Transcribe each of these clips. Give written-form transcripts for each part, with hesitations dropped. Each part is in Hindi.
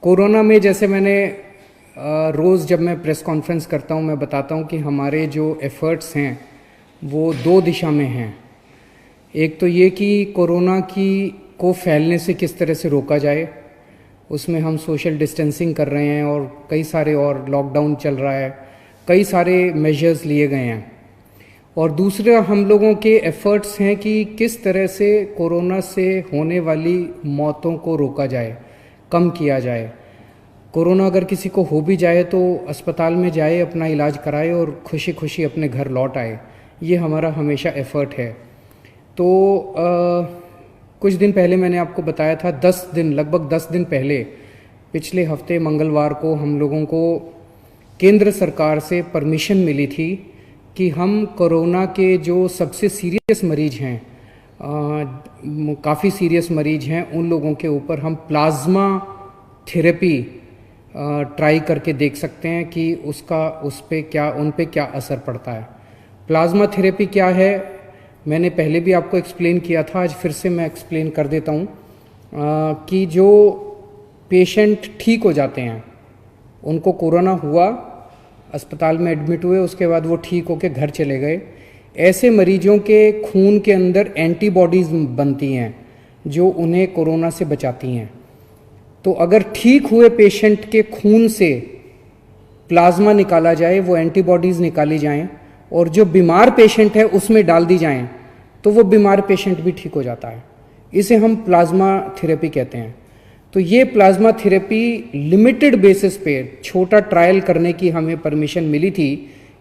कोरोना में जैसे मैंने रोज़ जब मैं प्रेस कॉन्फ्रेंस करता हूँ मैं बताता हूँ कि हमारे जो एफ़र्ट्स हैं वो दो दिशा में हैं। एक तो ये कि कोरोना की को फैलने से किस तरह से रोका जाए, उसमें हम सोशल डिस्टेंसिंग कर रहे हैं और कई सारे और लॉकडाउन चल रहा है, कई सारे मेजर्स लिए गए हैं। और दूसरा हम लोगों के एफ़र्ट्स हैं कि किस तरह से कोरोना से होने वाली मौतों को रोका जाए, कम किया जाए। कोरोना अगर किसी को हो भी जाए तो अस्पताल में जाए, अपना इलाज कराए और खुशी खुशी अपने घर लौट आए। ये हमारा हमेशा एफ़र्ट है। तो कुछ दिन पहले मैंने आपको बताया था, लगभग 10 दिन पहले, पिछले हफ्ते मंगलवार को हम लोगों को केंद्र सरकार से परमिशन मिली थी कि हम कोरोना के जो सबसे सीरियस मरीज हैं, काफ़ी सीरियस मरीज हैं, उन लोगों के ऊपर हम प्लाज्मा थेरेपी ट्राई करके देख सकते हैं कि उन पे क्या असर पड़ता है। प्लाज्मा थेरेपी क्या है मैंने पहले भी आपको एक्सप्लेन किया था, आज फिर से मैं एक्सप्लेन कर देता हूँ कि जो पेशेंट ठीक हो जाते हैं, उनको कोरोना हुआ, अस्पताल में एडमिट हुए, उसके बाद वो ठीक होकर घर चले गए, ऐसे मरीजों के खून के अंदर एंटीबॉडीज़ बनती हैं जो उन्हें कोरोना से बचाती हैं। तो अगर ठीक हुए पेशेंट के खून से प्लाज्मा निकाला जाए, वो एंटीबॉडीज़ निकाली जाएं और जो बीमार पेशेंट है उसमें डाल दी जाएं, तो वो बीमार पेशेंट भी ठीक हो जाता है। इसे हम प्लाज्मा थेरेपी कहते हैं। तो ये प्लाज्मा थेरेपी लिमिटेड बेसिस पे छोटा ट्रायल करने की हमें परमिशन मिली थी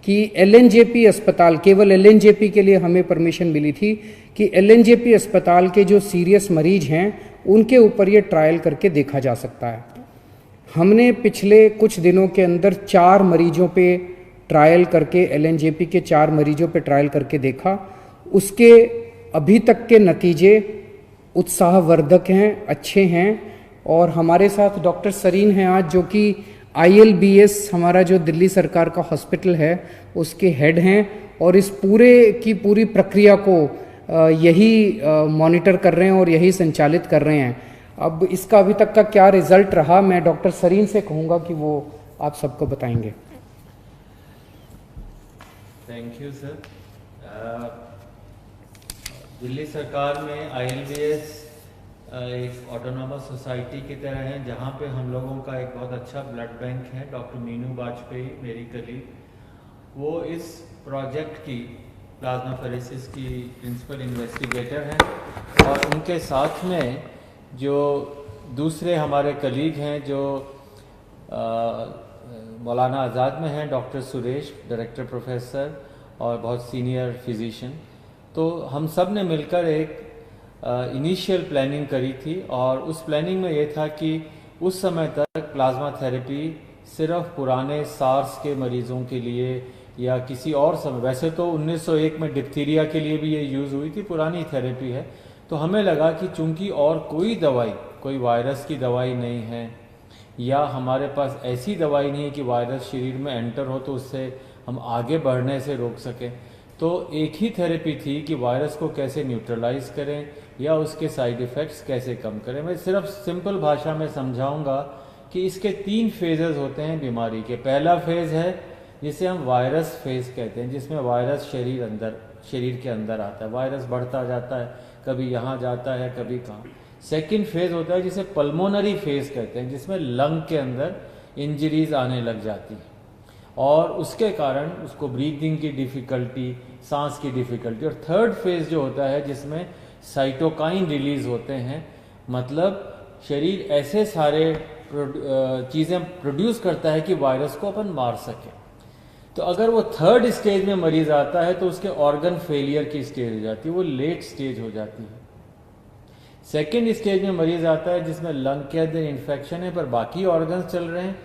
कि एलएनजेपी अस्पताल, केवल एलएनजेपी के लिए हमें परमिशन मिली थी कि एलएनजेपी अस्पताल के जो सीरियस मरीज हैं उनके ऊपर ये ट्रायल करके देखा जा सकता है। हमने पिछले कुछ दिनों के अंदर 4 मरीजों पे ट्रायल करके, एलएनजेपी के 4 मरीजों पे ट्रायल करके देखा। उसके अभी तक के नतीजे उत्साहवर्धक हैं, अच्छे हैं। और हमारे साथ डॉक्टर सरीन हैं आज, जो कि ILBS हमारा जो दिल्ली सरकार का हॉस्पिटल है उसके हेड हैं और इस पूरे की पूरी प्रक्रिया को यही मॉनिटर कर रहे हैं और यही संचालित कर रहे हैं। अब इसका अभी तक का क्या रिजल्ट रहा, मैं डॉक्टर सरीन से कहूँगा कि वो आप सबको बताएंगे। Thank you sir. दिल्ली सरकार में ILBS एक ऑटोनॉमस सोसाइटी की तरह है, जहाँ पे हम लोगों का एक बहुत अच्छा ब्लड बैंक है। डॉक्टर मीनू वाजपेयी मेरी कलीग, वो इस प्रोजेक्ट की प्लाज्माफेरेसिस की प्रिंसिपल इन्वेस्टिगेटर हैं। और उनके साथ में जो दूसरे हमारे कलीग हैं जो मौलाना आज़ाद में हैं, डॉक्टर सुरेश, डायरेक्टर प्रोफेसर और बहुत सीनियर फिजिशियन। तो हम सब ने मिलकर एक इनिशियल प्लानिंग करी थी और उस प्लानिंग में ये था कि उस समय तक प्लाज्मा थेरेपी सिर्फ पुराने सार्स के मरीज़ों के लिए या किसी और समय, वैसे तो 1901 में डिप्थीरिया के लिए भी ये यूज़ हुई थी, पुरानी थेरेपी है। तो हमें लगा कि चूंकि और कोई दवाई, कोई वायरस की दवाई नहीं है या हमारे पास ऐसी दवाई नहीं है कि वायरस शरीर में एंटर हो तो उससे हम आगे बढ़ने से रोक सकें, तो एक ही थेरेपी थी कि वायरस को कैसे न्यूट्रलाइज करें या उसके साइड इफ़ेक्ट्स कैसे कम करें। मैं सिर्फ सिंपल भाषा में समझाऊंगा कि इसके 3 फेजेस होते हैं बीमारी के। पहला फेज़ है जिसे हम वायरस फेज़ कहते हैं, जिसमें वायरस शरीर के अंदर आता है, वायरस बढ़ता जाता है, कभी यहाँ जाता है कभी कहाँ। सेकेंड फेज़ होता है जिसे पल्मोनरी फेज़ कहते हैं, जिसमें लंग के अंदर इंजरीज आने लग जाती हैं और उसके कारण उसको ब्रीदिंग की डिफ़िकल्टी, सांस की डिफ़िकल्टी। और थर्ड फेज़ जो होता है जिसमें साइटोकाइन रिलीज़ होते हैं, मतलब शरीर ऐसे सारे चीज़ें प्रोड्यूस करता है कि वायरस को अपन मार सके। तो अगर वो थर्ड स्टेज में मरीज आता है तो उसके ऑर्गन फेलियर की स्टेज हो जाती है, वो लेट स्टेज हो जाती है। सेकेंड स्टेज में मरीज आता है जिसमें लंग के अंदर इन्फेक्शन है पर बाकी ऑर्गन्स चल रहे हैं।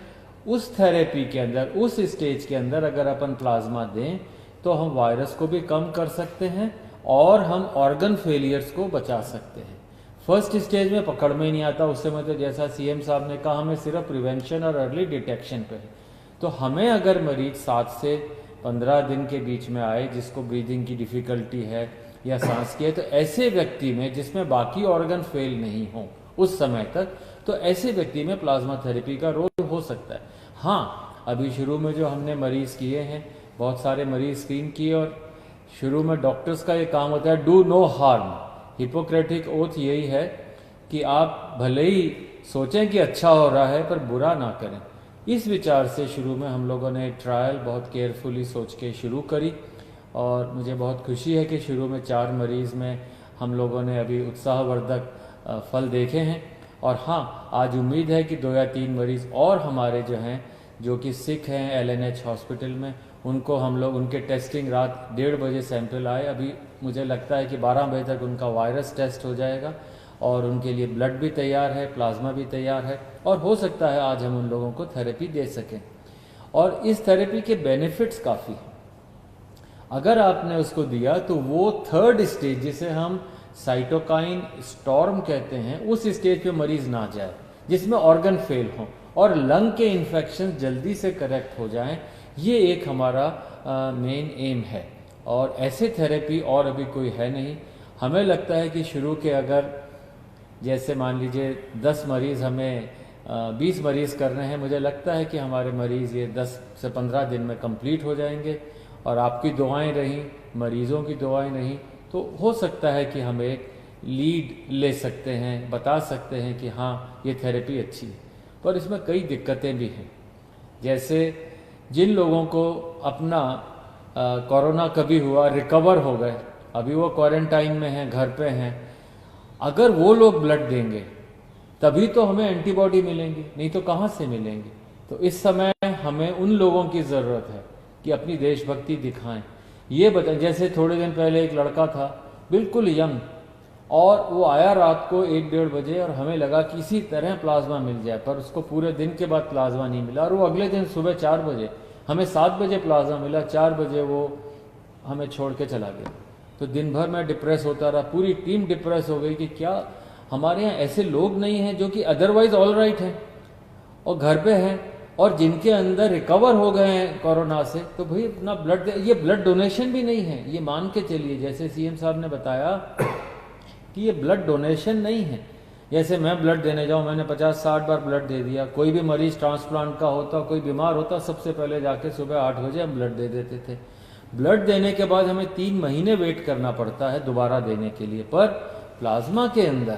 उस थेरेपी के अंदर, उस स्टेज के अंदर अगर अपन प्लाज्मा दें तो हम वायरस को भी कम कर सकते हैं और हम ऑर्गन फेलियर्स को बचा सकते हैं। फर्स्ट स्टेज में पकड़ में नहीं आता, उस समय तो जैसा CM साहब ने कहा हमें सिर्फ प्रिवेंशन और अर्ली डिटेक्शन पे है। तो हमें अगर मरीज 7 से 15 दिन के बीच में आए जिसको ब्रीदिंग की डिफ़िकल्टी है या सांस की है, तो ऐसे व्यक्ति में जिसमें बाकी ऑर्गन फेल नहीं हो उस समय तक, तो ऐसे व्यक्ति में प्लाज्मा थेरेपी का रोल हो सकता है। हाँ, अभी शुरू में जो हमने मरीज किए हैं, बहुत सारे मरीज स्क्रीन किए, और शुरू में डॉक्टर्स का ये काम होता है do no harm. Hippocratic oath यही है कि आप भले ही सोचें कि अच्छा हो रहा है पर बुरा ना करें। इस विचार से शुरू में हम लोगों ने ट्रायल बहुत केयरफुली सोच के शुरू करी, और मुझे बहुत खुशी है कि शुरू में 4 मरीज में हम लोगों ने अभी उत्साहवर्धक फल देखे हैं। और हाँ, आज उम्मीद है कि 2 या 3 मरीज और हमारे जो हैं, जो कि सिक हैं LNH हॉस्पिटल में, उनको हम लोग, उनके टेस्टिंग रात 1:30 बजे सैंपल आए, अभी मुझे लगता है कि 12 बजे तक उनका वायरस टेस्ट हो जाएगा, और उनके लिए ब्लड भी तैयार है, प्लाज्मा भी तैयार है, और हो सकता है आज हम उन लोगों को थेरेपी दे सकें। और इस थेरेपी के बेनिफिट्स काफ़ी हैं। अगर आपने उसको दिया तो वो 3rd स्टेज, जिसे हम साइटोकाइन स्टॉर्म कहते हैं, उस स्टेज पे मरीज ना जाए, जिसमें ऑर्गन फेल हो और लंग के इन्फेक्शन जल्दी से करेक्ट हो जाएं। ये एक हमारा मेन एम है, और ऐसे थेरेपी और अभी कोई है नहीं। हमें लगता है कि शुरू के, अगर जैसे मान लीजिए 10 मरीज़ हमें 20 मरीज़ करने हैं, मुझे लगता है कि हमारे मरीज़ ये 10 से 15 दिन में कंप्लीट हो जाएंगे, और आपकी दुआएं रहीं, मरीज़ों की दुआएं रहीं, तो हो सकता है कि हम एक लीड ले सकते हैं, बता सकते हैं कि हाँ ये थेरेपी अच्छी है। पर इसमें कई दिक्कतें भी हैं, जैसे जिन लोगों को अपना कोरोना कभी हुआ, रिकवर हो गए, अभी वो क्वारंटाइन में हैं, घर पे हैं, अगर वो लोग ब्लड देंगे तभी तो हमें एंटीबॉडी मिलेंगी, नहीं तो कहाँ से मिलेंगी। तो इस समय हमें उन लोगों की ज़रूरत है कि अपनी देशभक्ति दिखाएं। ये बताएं, जैसे थोड़े दिन पहले एक लड़का था बिल्कुल यंग, और वो आया रात को 1-1:30 बजे, और हमें लगा कि किसी तरह प्लाज्मा मिल जाए, पर उसको पूरे दिन के बाद प्लाज्मा नहीं मिला, और वो अगले दिन सुबह 4 बजे, हमें 7 बजे प्लाज्मा मिला, 4 बजे वो हमें छोड़ के चला गया। तो दिन भर मैं डिप्रेस होता रहा, पूरी टीम डिप्रेस हो गई कि क्या हमारे यहाँ ऐसे लोग नहीं हैं जो कि अदरवाइज ऑल राइट हैं और घर पे हैं, और जिनके अंदर रिकवर हो गए हैं कोरोना से, तो भाई अपना ब्लड, ये ब्लड डोनेशन भी नहीं है, ये मान के चलिए, जैसे CM साहब ने बताया कि ये ब्लड डोनेशन नहीं है। जैसे मैं ब्लड देने जाऊं, मैंने 50-60 बार ब्लड दे दिया, कोई भी मरीज ट्रांसप्लांट का होता, कोई बीमार होता, सबसे पहले जाके सुबह 8 बजे हम ब्लड दे देते थे। ब्लड देने के बाद हमें 3 महीने वेट करना पड़ता है दोबारा देने के लिए। पर प्लाज्मा के अंदर,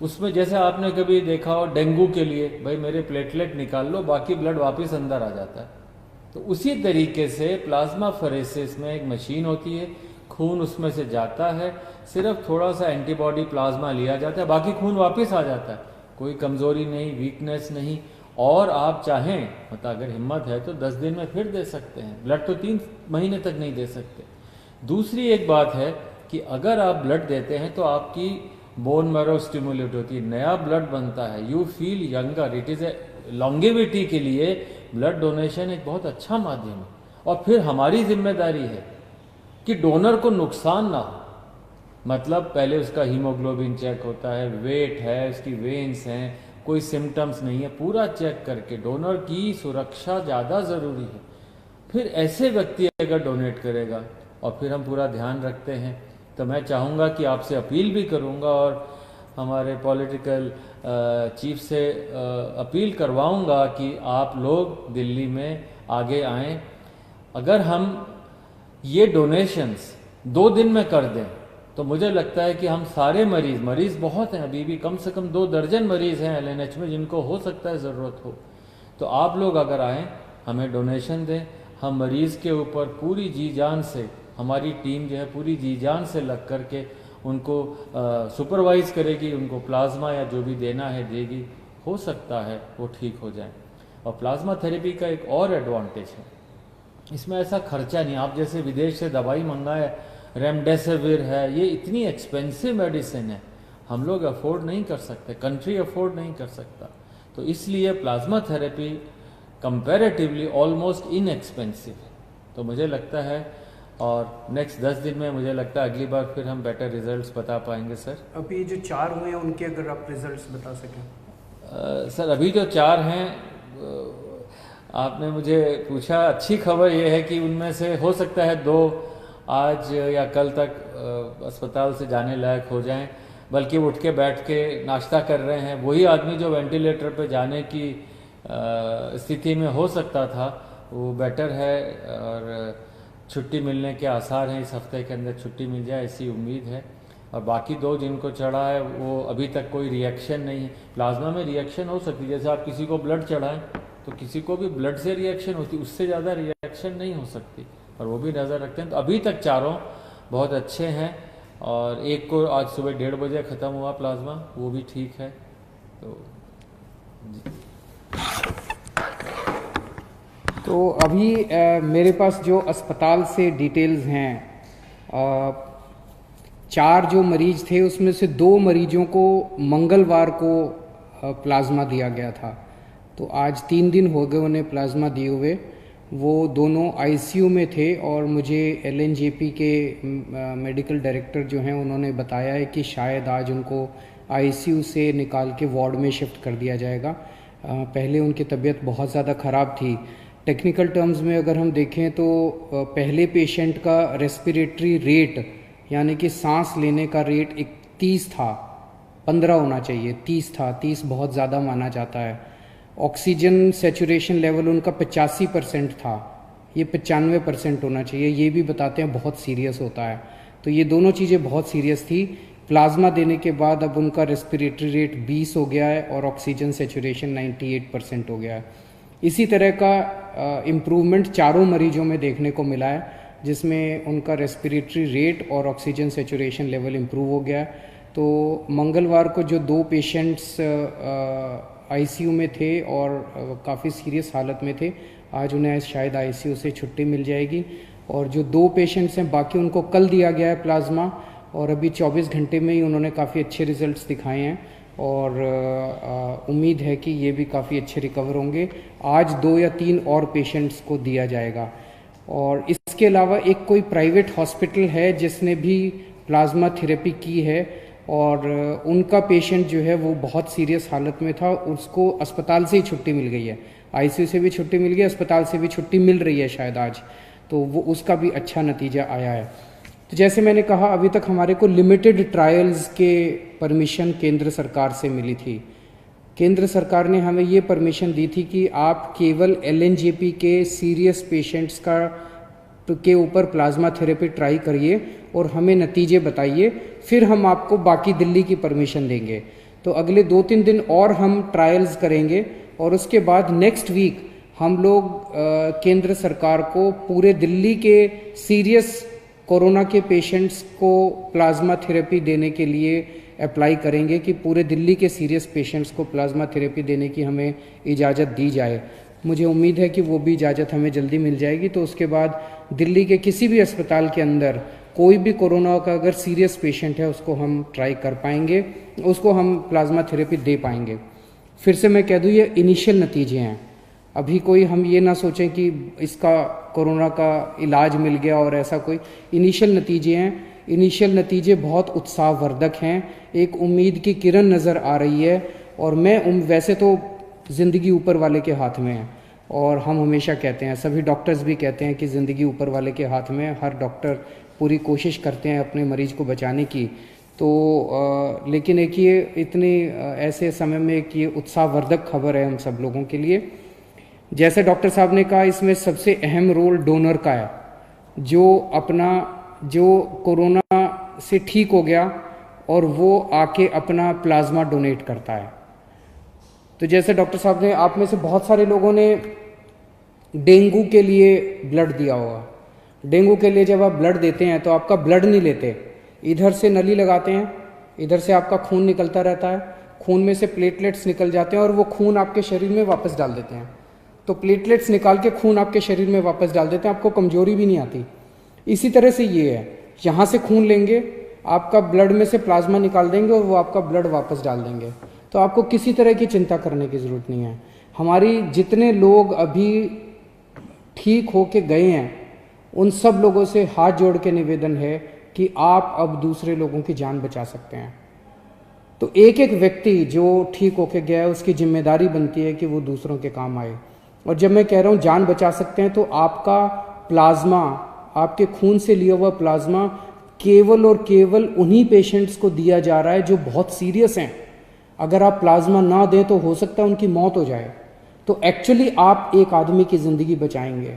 उसमें जैसे आपने कभी देखा हो डेंगू के लिए, भाई मेरे प्लेटलेट निकाल लो, बाकी ब्लड वापस अंदर आ जाता है। तो उसी तरीके से प्लाज्मा फेरेसिस में एक मशीन होती है, खून उसमें से जाता है, सिर्फ थोड़ा सा एंटीबॉडी प्लाज्मा लिया जाता है, बाकी खून वापस आ जाता है, कोई कमजोरी नहीं, वीकनेस नहीं। और आप चाहें, मतलब अगर हिम्मत है तो 10 दिन में फिर दे सकते हैं ब्लड, तो 3 महीने तक नहीं दे सकते। दूसरी एक बात है कि अगर आप ब्लड देते हैं तो आपकी बोन मैरो स्टिमुलेट होती है, नया ब्लड बनता है, you feel younger, it is a longevity के लिए ब्लड डोनेशन एक बहुत अच्छा माध्यम है। और फिर हमारी जिम्मेदारी है कि डोनर को नुकसान ना हो, मतलब पहले उसका हीमोग्लोबिन चेक होता है, वेट है, उसकी वेन्स हैं, कोई सिम्टम्स नहीं है, पूरा चेक करके डोनर की सुरक्षा ज़्यादा ज़रूरी है। फिर ऐसे व्यक्ति अगर डोनेट करेगा और फिर हम पूरा ध्यान रखते हैं, तो मैं चाहूँगा कि आपसे अपील भी करूँगा और हमारे पॉलिटिकल चीफ से अपील करवाऊँगा कि आप लोग दिल्ली में आगे आएँ। अगर हम ये डोनेशंस 2 दिन में कर दें तो मुझे लगता है कि हम सारे मरीज बहुत हैं, अभी भी कम से कम 2 दर्जन मरीज हैं LNH में जिनको हो सकता है ज़रूरत हो। तो आप लोग अगर आएँ, हमें डोनेशन दें, हम मरीज़ के ऊपर पूरी जी जान से, हमारी टीम जो है पूरी जी जान से लग कर के उनको सुपरवाइज़ करेगी, उनको प्लाज्मा या जो भी देना है देगी, हो सकता है वो ठीक हो जाए। और प्लाज्मा थेरेपी का एक और एडवांटेज है, इसमें ऐसा खर्चा नहीं। आप जैसे विदेश से दवाई मंगाए, रेमडेसिविर है, ये इतनी एक्सपेंसिव मेडिसिन है, हम लोग अफोर्ड नहीं कर सकते, कंट्री अफोर्ड नहीं कर सकता। तो इसलिए plasma therapy comparatively almost inexpensive है। तो मुझे लगता है, और नेक्स्ट 10 दिन में मुझे लगता है अगली बार फिर हम बेटर रिजल्ट्स बता पाएंगे। सर अभी जो 4 हुए हैं उनके अगर आप रिजल्ट्स बता सकें। सर अभी जो 4 हैं, आपने मुझे पूछा, अच्छी खबर ये है कि उनमें से हो सकता है 2 आज या कल तक अस्पताल से जाने लायक हो जाएं। बल्कि उठ के बैठ के नाश्ता कर रहे हैं। वही आदमी जो वेंटिलेटर पे जाने की स्थिति में हो सकता था, वो बेटर है और छुट्टी मिलने के आसार हैं। इस हफ्ते के अंदर छुट्टी मिल जाए ऐसी उम्मीद है। और बाकी 2 जिनको चढ़ा है वो अभी तक कोई रिएक्शन नहीं है। प्लाज्मा में रिएक्शन हो सकती है, जैसे आप किसी को ब्लड चढ़ाएं तो किसी को भी ब्लड से रिएक्शन होती, उससे ज़्यादा रिएक्शन नहीं हो सकती, और वो भी नज़र रखते हैं। तो अभी तक चारों बहुत अच्छे हैं, और एक को आज सुबह 1:30 बजे ख़त्म हुआ प्लाज्मा, वो भी ठीक है। तो अभी मेरे पास जो अस्पताल से डिटेल्स हैं, 4 जो मरीज थे उसमें से 2 मरीजों को मंगलवार को प्लाज्मा दिया गया था। तो आज 3 दिन हो गए उन्हें प्लाज्मा दिए हुए। वो दोनों आईसीयू में थे, और मुझे एलएनजेपी के मेडिकल डायरेक्टर जो हैं उन्होंने बताया है कि शायद आज उनको आईसीयू से निकाल के वार्ड में शिफ्ट कर दिया जाएगा। पहले उनकी तबीयत बहुत ज़्यादा ख़राब थी। टेक्निकल टर्म्स में अगर हम देखें तो पहले पेशेंट का रेस्पिरेटरी रेट, यानी कि सांस लेने का रेट 30 था, 15 होना चाहिए, 30 था। 30 बहुत ज़्यादा माना जाता है। ऑक्सीजन सेचुरेशन लेवल उनका 85% था, ये 95% होना चाहिए। ये भी बताते हैं बहुत सीरियस होता है। तो ये दोनों चीज़ें बहुत सीरियस थी। प्लाज्मा देने के बाद अब उनका रेस्पिरेटरी रेट 20 हो गया है और ऑक्सीजन सेचुरेशन 98% हो गया है। इसी तरह का इम्प्रूवमेंट चारों मरीजों में देखने को मिला है, जिसमें उनका रेस्पिरेटरी रेट और ऑक्सीजन सेचुरेशन लेवल इम्प्रूव हो गया है। तो मंगलवार को जो 2 पेशेंट्स आईसीयू में थे और काफ़ी सीरियस हालत में थे, आज उन्हें शायद आईसीयू से छुट्टी मिल जाएगी। और जो 2 पेशेंट्स हैं बाकी, उनको कल दिया गया है प्लाज्मा, और अभी 24 घंटे में ही उन्होंने काफ़ी अच्छे रिजल्ट्स दिखाए हैं, और उम्मीद है कि ये भी काफ़ी अच्छे रिकवर होंगे। आज 2 या 3 और पेशेंट्स को दिया जाएगा। और इसके अलावा एक कोई प्राइवेट हॉस्पिटल है जिसने भी प्लाज्मा थेरेपी की है, और उनका पेशेंट जो है वो बहुत सीरियस हालत में था, उसको अस्पताल से ही छुट्टी मिल गई है। आईसीयू से भी छुट्टी मिल गई, अस्पताल से भी छुट्टी मिल रही है शायद आज। तो वो उसका भी अच्छा नतीजा आया है। तो जैसे मैंने कहा, अभी तक हमारे को लिमिटेड ट्रायल्स के परमिशन केंद्र सरकार से मिली थी। केंद्र सरकार ने हमें ये परमिशन दी थी कि आप केवल एलएनजेपी के सीरियस पेशेंट्स के ऊपर प्लाज्मा थेरेपी ट्राई करिए और हमें नतीजे बताइए, फिर हम आपको बाकी दिल्ली की परमिशन देंगे। तो अगले 2-3 दिन और हम ट्रायल्स करेंगे, और उसके बाद नेक्स्ट वीक हम लोग केंद्र सरकार को पूरे दिल्ली के सीरियस कोरोना के पेशेंट्स को प्लाज्मा थेरेपी देने के लिए अप्लाई करेंगे कि पूरे दिल्ली के सीरियस पेशेंट्स को प्लाज्मा थेरेपी देने की हमें इजाज़त दी जाए। मुझे उम्मीद है कि वो भी इजाज़त हमें जल्दी मिल जाएगी। तो उसके बाद दिल्ली के किसी भी अस्पताल के अंदर कोई भी कोरोना का अगर सीरियस पेशेंट है, उसको हम ट्राई कर पाएंगे, उसको हम प्लाज्मा थेरेपी दे पाएंगे। फिर से मैं कह दूँ, ये इनिशियल नतीजे हैं। अभी कोई हम ये ना सोचें कि इसका कोरोना का इलाज मिल गया और ऐसा कोई। इनिशियल नतीजे हैं। इनिशियल नतीजे बहुत उत्साहवर्धक हैं। एक उम्मीद की किरण नज़र आ रही है। और मैं वैसे तो ज़िंदगी ऊपर वाले के हाथ में है, और हम हमेशा कहते हैं, सभी डॉक्टर्स भी कहते हैं कि ज़िंदगी ऊपर वाले के हाथ में है। हर डॉक्टर पूरी कोशिश करते हैं अपने मरीज को बचाने की। तो लेकिन एक ये इतने ऐसे समय में एक ये उत्साहवर्धक खबर है हम सब लोगों के लिए। जैसे डॉक्टर साहब ने कहा, इसमें सबसे अहम रोल डोनर का है, जो कोरोना से ठीक हो गया और वो आके अपना प्लाज्मा डोनेट करता है। तो जैसे डॉक्टर साहब ने, आप में से बहुत सारे लोगों ने डेंगू के लिए ब्लड दिया होगा। डेंगू के लिए जब आप ब्लड देते हैं तो आपका ब्लड नहीं लेते, इधर से नली लगाते हैं, इधर से आपका खून निकलता रहता है, खून में से प्लेटलेट्स निकल जाते हैं और वो खून आपके शरीर में वापस डाल देते हैं। तो प्लेटलेट्स निकाल के खून आपके शरीर में वापस डाल देते हैं, आपको कमजोरी भी नहीं आती। इसी तरह से ये है, यहाँ से खून लेंगे, आपका ब्लड में से प्लाज्मा निकाल देंगे और वो आपका ब्लड वापस डाल देंगे। तो आपको किसी तरह की चिंता करने की ज़रूरत नहीं है। हमारी जितने लोग अभी ठीक होके गए हैं, उन सब लोगों से हाथ जोड़ के निवेदन है कि आप अब दूसरे लोगों की जान बचा सकते हैं। तो एक एक व्यक्ति जो ठीक होके गया है, उसकी जिम्मेदारी बनती है कि वो दूसरों के काम आए। और जब मैं कह रहा हूँ जान बचा सकते हैं, तो आपका प्लाज्मा, आपके खून से लिया हुआ प्लाज्मा केवल और केवल उन्हीं पेशेंट्स को दिया जा रहा है जो बहुत सीरियस हैं। अगर आप प्लाज्मा ना दें तो हो सकता है उनकी मौत हो जाए। तो एक्चुअली आप एक आदमी की ज़िंदगी बचाएंगे।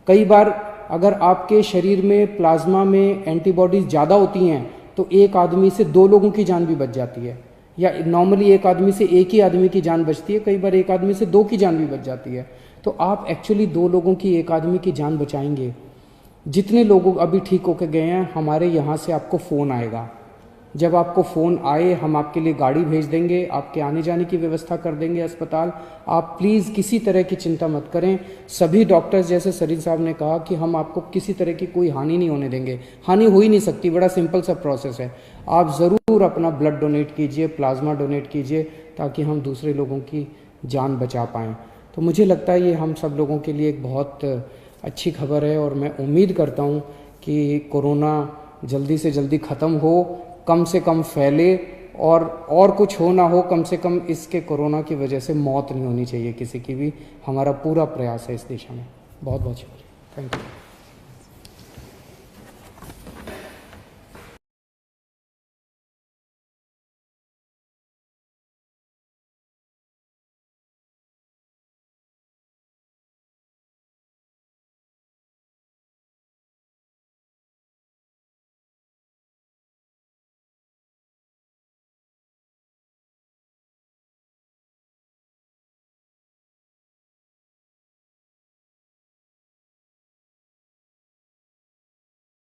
कई बार अगर आपके शरीर में प्लाज्मा में एंटीबॉडीज़ ज़्यादा होती हैं तो एक आदमी से 2 लोगों की जान भी बच जाती है, या नॉर्मली एक आदमी से एक ही आदमी की जान बचती है, कई बार एक आदमी से 2 की जान भी बच जाती है। तो आप एक्चुअली 2 लोगों की, एक आदमी की जान बचाएंगे। जितने लोग अभी ठीक होकर गए हैं, हमारे यहाँ से आपको फ़ोन आएगा। जब आपको फ़ोन आए हम आपके लिए गाड़ी भेज देंगे, आपके आने जाने की व्यवस्था कर देंगे अस्पताल। आप प्लीज़ किसी तरह की चिंता मत करें। सभी डॉक्टर्स, जैसे सरीन साहब ने कहा कि हम आपको किसी तरह की कोई हानि नहीं होने देंगे। हानि हो ही नहीं सकती, बड़ा सिंपल सा प्रोसेस है। आप ज़रूर अपना ब्लड डोनेट कीजिए, प्लाज्मा डोनेट कीजिए, ताकि हम दूसरे लोगों की जान बचा पाएँ। तो मुझे लगता है ये हम सब लोगों के लिए एक बहुत अच्छी खबर है, और मैं उम्मीद करता हूँ कि कोरोना जल्दी से जल्दी ख़त्म हो, कम से कम फैले, और कुछ हो ना हो, कम से कम इसके कोरोना की वजह से मौत नहीं होनी चाहिए किसी की भी। हमारा पूरा प्रयास है इस दिशा में। बहुत बहुत शुक्रिया। Thank you.